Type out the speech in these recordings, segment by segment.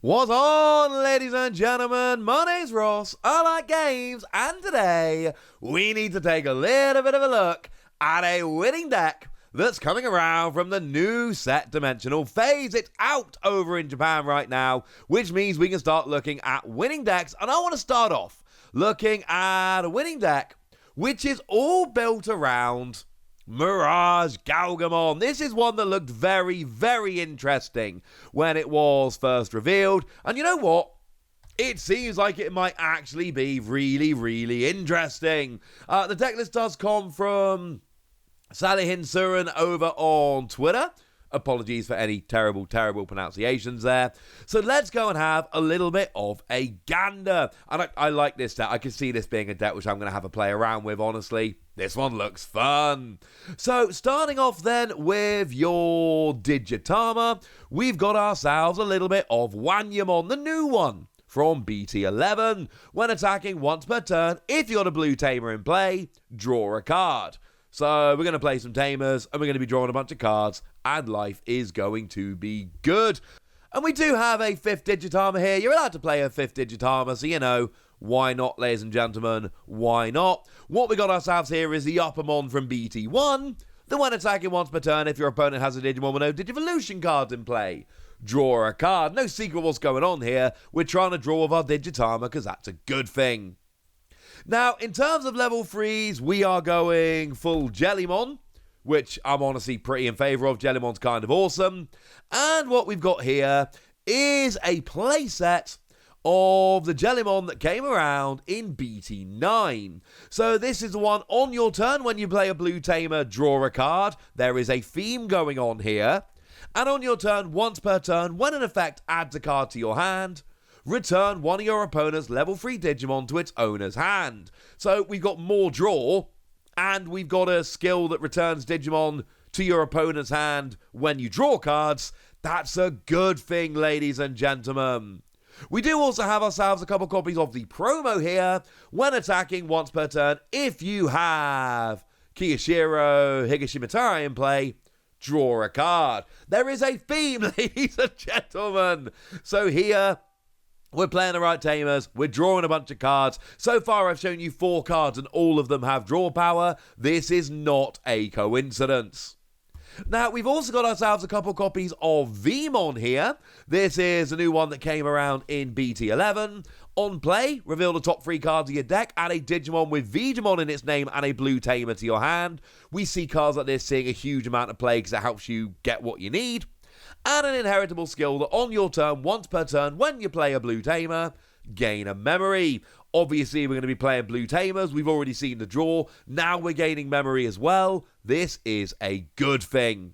What's on, ladies and gentlemen? My name's Ross, I like games, and today we need to take a little bit of a look at a winning deck that's coming around from the new set dimensional phase. It's out over in Japan right now, which means we can start looking at winning decks, and I want to start off looking at a winning deck which is all built around MirageGalgamon. This is one that looked very, very interesting when it was first revealed. And you know what? It seems like it might actually be really, really interesting. The deck list does come from Salihin Surin over on Twitter. Apologies for any terrible pronunciations there. So let's go and have a little bit of a gander. And I like this deck. I can see this being a deck which I'm going to have a play around with, honestly. This one looks fun. So starting off then with your Digitama, we've got ourselves a little bit of Hououmon, the new one from BT11. When attacking once per turn, if you've got a blue Tamer in play, draw a card. So we're going to play some Tamers, and we're going to be drawing a bunch of cards, and life is going to be good. And we do have a 5th Digitama here. You're allowed to play a 5th Digitama, so you know, why not, ladies and gentlemen? Why not? What we got ourselves here is the Hououmon from BT1. The when attacking once per turn, if your opponent has a Digimon with no Digivolution cards in play, draw a card. No secret what's going on here. We're trying to draw with our Digitama because that's a good thing. Now, in terms of level 3s, we are going full Jellymon, which I'm honestly pretty in favour of. Jellymon's kind of awesome. And what we've got here is a playset of the Jellymon that came around in BT9. So this is the one on your turn when you play a blue Tamer, draw a card. There is a theme going on here. And on your turn, once per turn, when an effect adds a card to your hand, return one of your opponent's level 3 Digimon to its owner's hand. So we've got more draw, and we've got a skill that returns Digimon to your opponent's hand when you draw cards. That's a good thing, ladies and gentlemen. We do also have ourselves a couple copies of the promo here. When attacking once per turn, if you have Kiyashiro Higashimatara in play, draw a card. There is a theme, ladies and gentlemen. So here, we're playing the right Tamers, we're drawing a bunch of cards. So far I've shown you 4 cards and all of them have draw power. This is not a coincidence. Now, we've also got ourselves a couple copies of Leomon here. This is a new one that came around in BT11. On play, reveal the top 3 cards of your deck, add a Digimon with Digimon in its name and a blue Tamer to your hand. We see cards like this seeing a huge amount of play because it helps you get what you need. And an inheritable skill that on your turn, once per turn, when you play a blue Tamer, gain a memory. Obviously, we're going to be playing blue Tamers. We've already seen the draw. Now we're gaining memory as well. This is a good thing.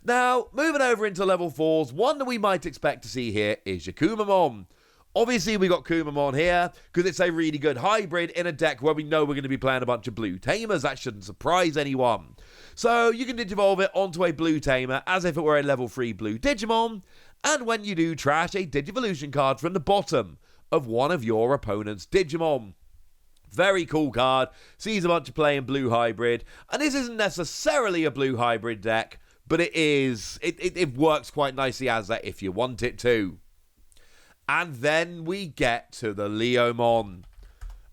Now, moving over into level 4s, one that we might expect to see here is your Hououmon. Obviously, we got Hououmon here because it's a really good hybrid in a deck where we know we're going to be playing a bunch of blue Tamers. That shouldn't surprise anyone. So you can Digivolve it onto a blue Tamer as if it were a level 3 blue Digimon. And when you do, trash a Digivolution card from the bottom of one of your opponent's Digimon. Very cool card. Sees a bunch of play in blue hybrid. And this isn't necessarily a blue hybrid deck, but it is. It works quite nicely as that if you want it to. And then we get to the Leomon.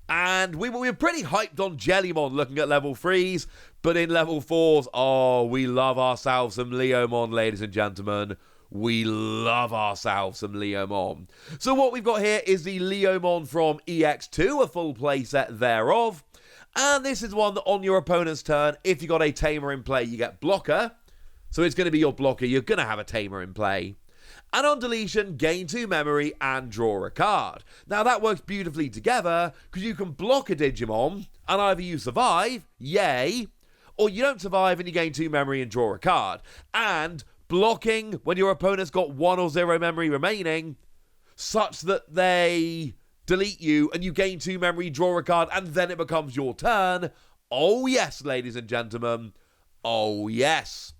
And we were pretty hyped on Jellymon looking at level 3s, but in level 4s, oh, we love ourselves some Leomon, ladies and gentlemen. We love ourselves some Leomon. So what we've got here is the Leomon from EX2, a full playset thereof. And this is one that on your opponent's turn, if you got a Tamer in play, you get blocker. So it's going to be your blocker. You're going to have a Tamer in play. And on deletion, gain 2 memory and draw a card. Now that works beautifully together because you can block a Digimon and either you survive, yay, or you don't survive and you gain 2 memory and draw a card. And blocking when your opponent's got 1 or 0 memory remaining such that they delete you and you gain 2 memory, draw a card, and then it becomes your turn. Oh yes, ladies and gentlemen. Oh yes.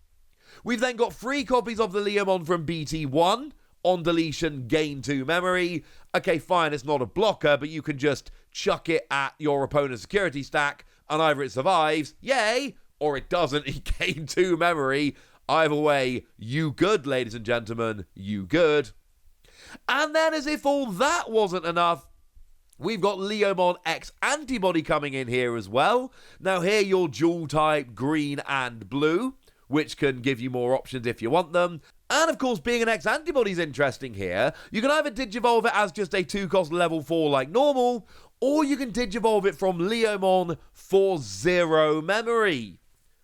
We've then got 3 copies of the Leomon from BT1. On deletion, gain 2 memory. Okay, fine, it's not a blocker, but you can just chuck it at your opponent's security stack, and either it survives, yay, or it doesn't, you gain 2 memory. Either way, you good, ladies and gentlemen, you good. And then, as if all that wasn't enough, we've got Leomon X-Antibody coming in here as well. Now here you're dual type green and blue, which can give you more options if you want them. And of course, being an X-Antibody is interesting here. You can either Digivolve it as just a 2-cost level 4 like normal, or you can Digivolve it from Leomon for 0 memory,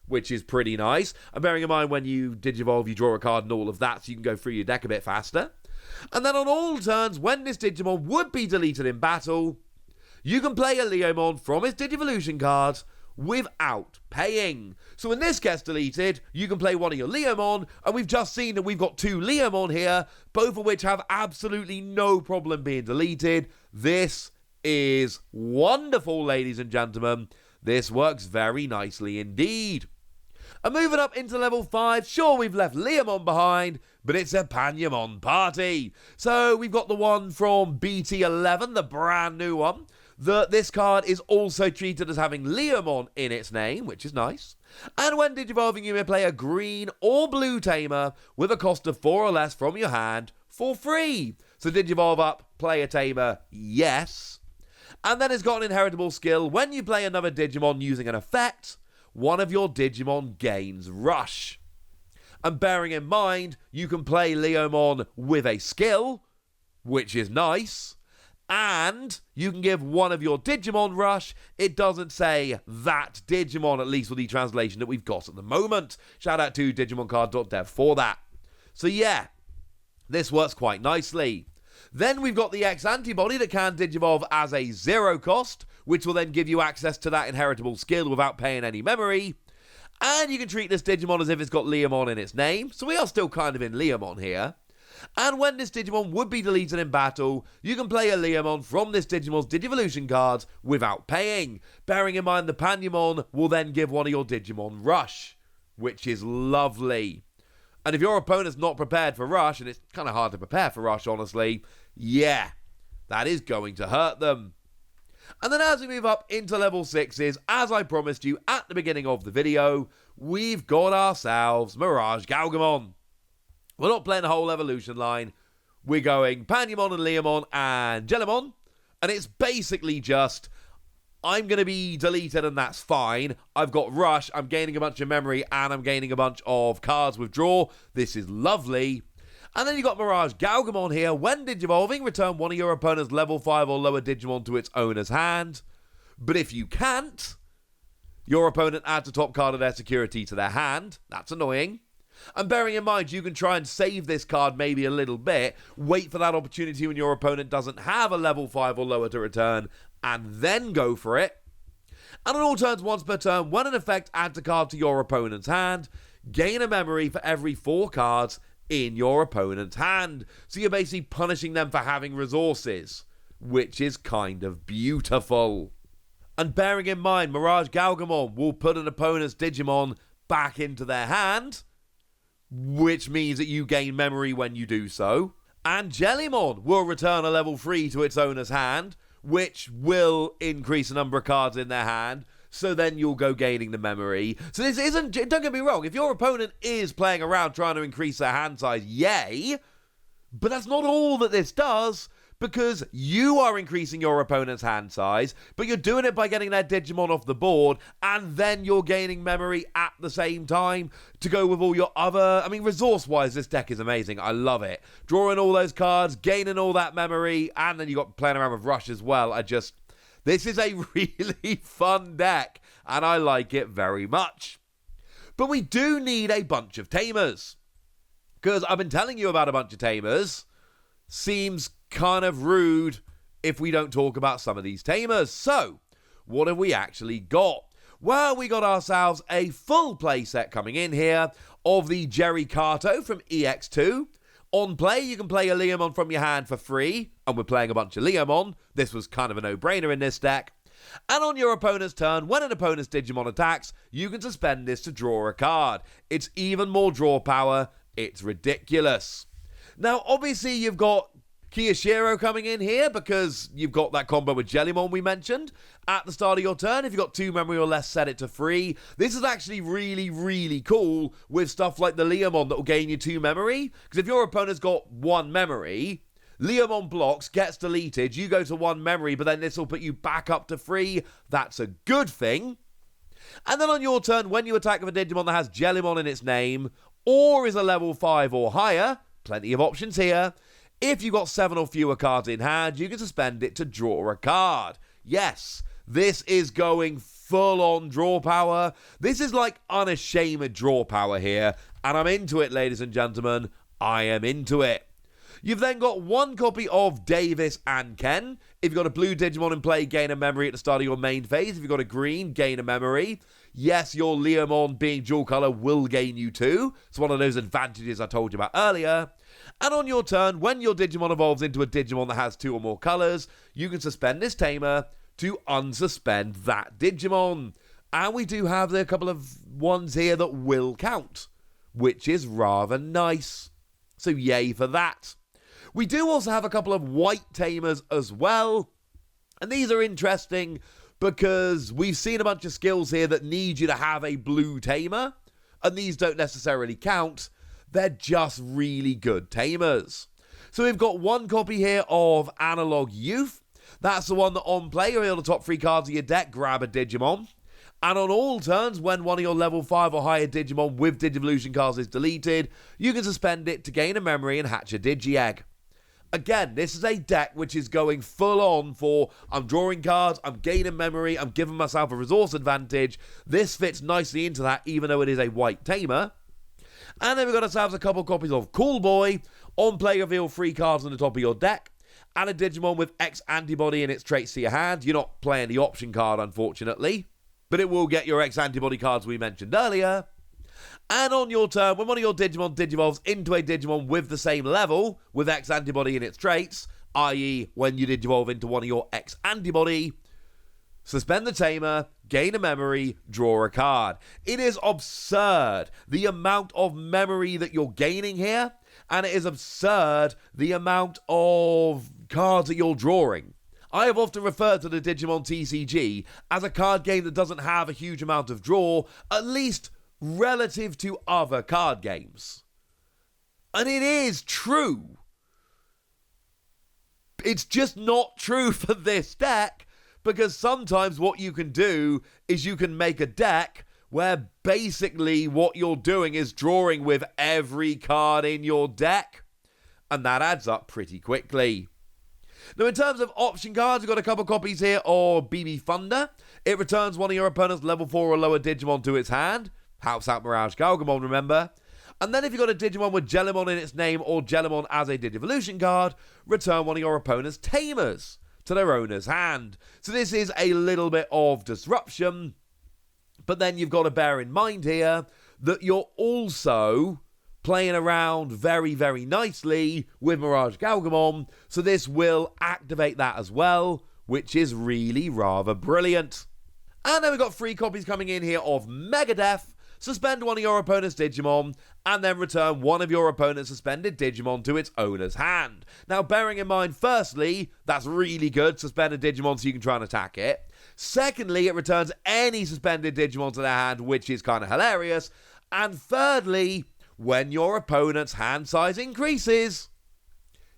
which is pretty nice. And bearing in mind when you Digivolve, you draw a card and all of that, so you can go through your deck a bit faster. And then on all turns, when this Digimon would be deleted in battle, you can play a Leomon from its Digivolution cards without paying. So when this gets deleted, you can play one of your Leomon, and we've just seen that we've got 2 Leomon here, both of which have absolutely no problem being deleted. This is wonderful, ladies and gentlemen. This works very nicely indeed. And moving up into level 5, sure, we've left Leomon behind, but it's a Panyamon party. So we've got the one from BT11, the brand new one. This card is also treated as having Leomon in its name, which is nice. And when Digivolving, you may play a green or blue Tamer with a cost of 4 or less from your hand for free. So Digivolve up, play a Tamer, yes. And then it's got an inheritable skill. When you play another Digimon using an effect, one of your Digimon gains Rush. And bearing in mind, you can play Leomon with a skill, which is nice. And you can give one of your Digimon Rush. It doesn't say that Digimon, at least with the translation that we've got at the moment. Shout out to DigimonCard.dev for that. So yeah, this works quite nicely. Then we've got the X-Antibody that can Digivolve as a 0 cost, which will then give you access to that inheritable skill without paying any memory. And you can treat this Digimon as if it's got Leomon in its name, so we are still kind of in Leomon here. And when this Digimon would be deleted in battle, you can play a Leomon from this Digimon's Digivolution cards without paying. Bearing in mind the Panyamon will then give one of your Digimon Rush, which is lovely. And if your opponent's not prepared for Rush, and it's kind of hard to prepare for Rush, honestly, yeah, that is going to hurt them. And then as we move up into level 6s, as I promised you at the beginning of the video, we've got ourselves MirageGalgamon. We're not playing the whole evolution line. We're going Panyamon and Leomon and Jellymon. And it's basically just, I'm going to be deleted and that's fine. I've got Rush, I'm gaining a bunch of memory, and I'm gaining a bunch of cards with draw. This is lovely. And then you've got MirageGalgamon here. When Digivolving, return one of your opponent's level 5 or lower Digimon to its owner's hand. But if you can't, your opponent adds a top card of their security to their hand. That's annoying. And bearing in mind, you can try and save this card maybe a little bit, wait for that opportunity when your opponent doesn't have a level 5 or lower to return, and then go for it. And on all turns once per turn, when an effect adds a card to your opponent's hand, gain a memory for every 4 cards in your opponent's hand. So you're basically punishing them for having resources, which is kind of beautiful. And bearing in mind, MirageGalgamon will put an opponent's Digimon back into their hand, which means that you gain memory when you do so. And Jellymon will return a level 3 to its owner's hand, which will increase the number of cards in their hand, so then you'll go gaining the memory. So this isn't, don't get me wrong, if your opponent is playing around trying to increase their hand size, yay, but that's not all that this does, because you are increasing your opponent's hand size, but you're doing it by getting their Digimon off the board, and then you're gaining memory at the same time to go with all your other... I mean, resource-wise, this deck is amazing. I love it. Drawing all those cards, gaining all that memory, and then you got playing around with Rush as well. This is a really fun deck, and I like it very much. But we do need a bunch of Tamers, because I've been telling you about a bunch of Tamers. Seems kind of rude if we don't talk about some of these Tamers. So, what have we actually got? Well, we got ourselves a full playset coming in here of the Jerry Kato from EX2. On play, you can play a Leomon from your hand for free, and we're playing a bunch of Leomon. This was kind of a no-brainer in this deck. And on your opponent's turn, when an opponent's Digimon attacks, you can suspend this to draw a card. It's even more draw power. It's ridiculous. Now, obviously, you've got Kiyashiro coming in here because you've got that combo with Jellymon we mentioned. At the start of your turn, if you've got 2 memory or less, set it to free. This is actually really, really cool with stuff like the Leomon that will gain you 2 memory. Because if your opponent's got 1 memory, Leomon blocks, gets deleted, you go to 1 memory, but then this will put you back up to 3. That's a good thing. And then on your turn, when you attack with a Digimon that has Jellymon in its name, or is a level 5 or higher, plenty of options here, if you've got 7 or fewer cards in hand, you can suspend it to draw a card. Yes, this is going full-on draw power. This is like unashamed draw power here, and I'm into it, ladies and gentlemen. I am into it. You've then got 1 copy of Davis and Ken. If you've got a blue Digimon in play, gain a memory at the start of your main phase. If you've got a green, gain a memory. Yes, your Leomon being dual color will gain you 2. It's one of those advantages I told you about earlier. And on your turn, when your Digimon evolves into a Digimon that has 2 or more colors, you can suspend this Tamer to unsuspend that Digimon. And we do have a couple of ones here that will count, which is rather nice. So yay for that. We do also have a couple of white Tamers as well. And these are interesting because we've seen a bunch of skills here that need you to have a blue Tamer. And these don't necessarily count. They're just really good Tamers. So we've got 1 copy here of Analog Youth. That's the one that on play, you're able to top 3 cards of your deck, grab a Digimon. And on all turns, when one of your level 5 or higher Digimon with Digivolution cards is deleted, you can suspend it to gain a memory and hatch a Digi-Egg. Again, this is a deck which is going full on for I'm drawing cards, I'm gaining memory, I'm giving myself a resource advantage. This fits nicely into that, even though it is a white Tamer. And then we've got ourselves a couple copies of Cool Boy. On play, reveal 3 cards on the top of your deck. And a Digimon with X-Antibody in its traits to your hand. You're not playing the option card, unfortunately. But it will get your X-Antibody cards we mentioned earlier. And on your turn, when one of your Digimon digivolves into a Digimon with the same level, with X-Antibody in its traits, i.e. when you digivolve into one of your X-Antibody, suspend the Tamer, gain a memory, draw a card. It is absurd the amount of memory that you're gaining here, and it is absurd the amount of cards that you're drawing. I have often referred to the Digimon TCG as a card game that doesn't have a huge amount of draw, at least relative to other card games. And it is true. It's just not true for this deck, because sometimes what you can do is you can make a deck where basically what you're doing is drawing with every card in your deck, and that adds up pretty quickly. Now, in terms of option cards, we've got a couple copies here of BB Thunder. It returns one of your opponent's level 4 or lower Digimon to its hand. Helps out MirageGalgamon, remember? And then if you've got a Digimon with Jellymon in its name or Jellymon as a Digivolution card, return one of your opponent's Tamers to their owner's hand. So this is a little bit of disruption, but then you've got to bear in mind here that you're also playing around very, very nicely with MirageGalgamon, so this will activate that as well, which is really rather brilliant. And then we've got 3 copies coming in here of Megadeth. Suspend one of your opponent's Digimon, and then return one of your opponent's suspended Digimon to its owner's hand. Now, bearing in mind, firstly, that's really good, suspend a Digimon so you can try and attack it. Secondly, it returns any suspended Digimon to their hand, which is kind of hilarious. And thirdly, when your opponent's hand size increases,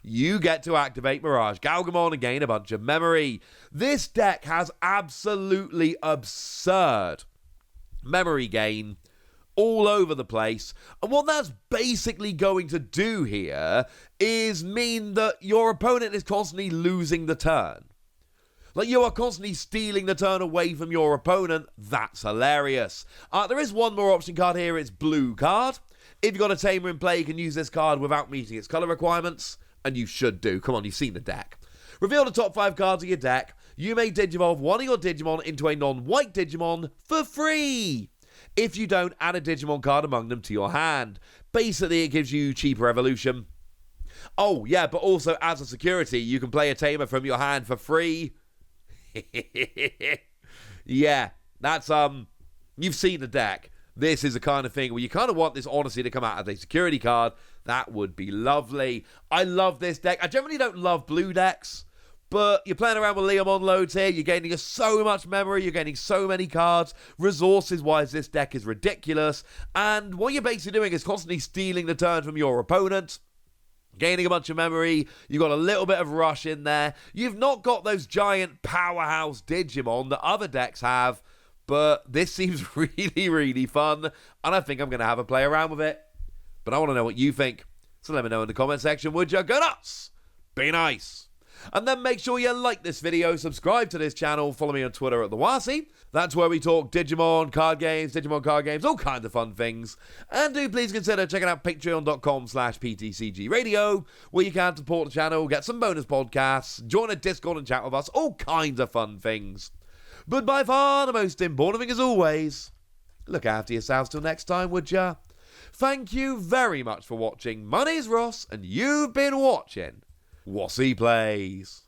you get to activate MirageGalgamon and gain a bunch of memory. This deck has absolutely absurd memory gain all over the place, and what that's basically going to do here is mean that your opponent is constantly losing the turn. Like, you are constantly stealing the turn away from your opponent. That's hilarious. There is one more option card here. It's blue card. If you've got a Tamer in play, you can use this card without meeting its color requirements, and you should do. Come on, you've seen the deck. Reveal the top 5 cards of your deck. You may digivolve one of your Digimon into a non-white Digimon for free. If you don't, add a Digimon card among them to your hand. Basically, it gives you cheaper evolution. Oh, yeah, but also as a security, you can play a Tamer from your hand for free. Yeah, that's, you've seen the deck. This is the kind of thing where you kind of want this honestly to come out as a security card. That would be lovely. I love this deck. I generally don't love blue decks, but you're playing around with Leomon loads here. You're gaining so much memory. You're gaining so many cards. Resources-wise, this deck is ridiculous. And what you're basically doing is constantly stealing the turn from your opponent. gaining a bunch of memory. You've got a little bit of rush in there. You've not got those giant powerhouse Digimon that other decks have, but this seems really, really fun, and I think I'm going to have a play around with it. But I want to know what you think, so let me know in the comment section, would you? Go nuts! Be nice! And then make sure you like this video, subscribe to this channel, follow me on Twitter at TheWasi. That's where we talk Digimon card games, all kinds of fun things. And do please consider checking out patreon.com/PTCGradio, where you can support the channel, get some bonus podcasts, join a Discord and chat with us, all kinds of fun things. But by far the most important thing as always, look after yourselves till next time, would ya? Thank you very much for watching. My name's Ross, and you've been watching Wasi Plays.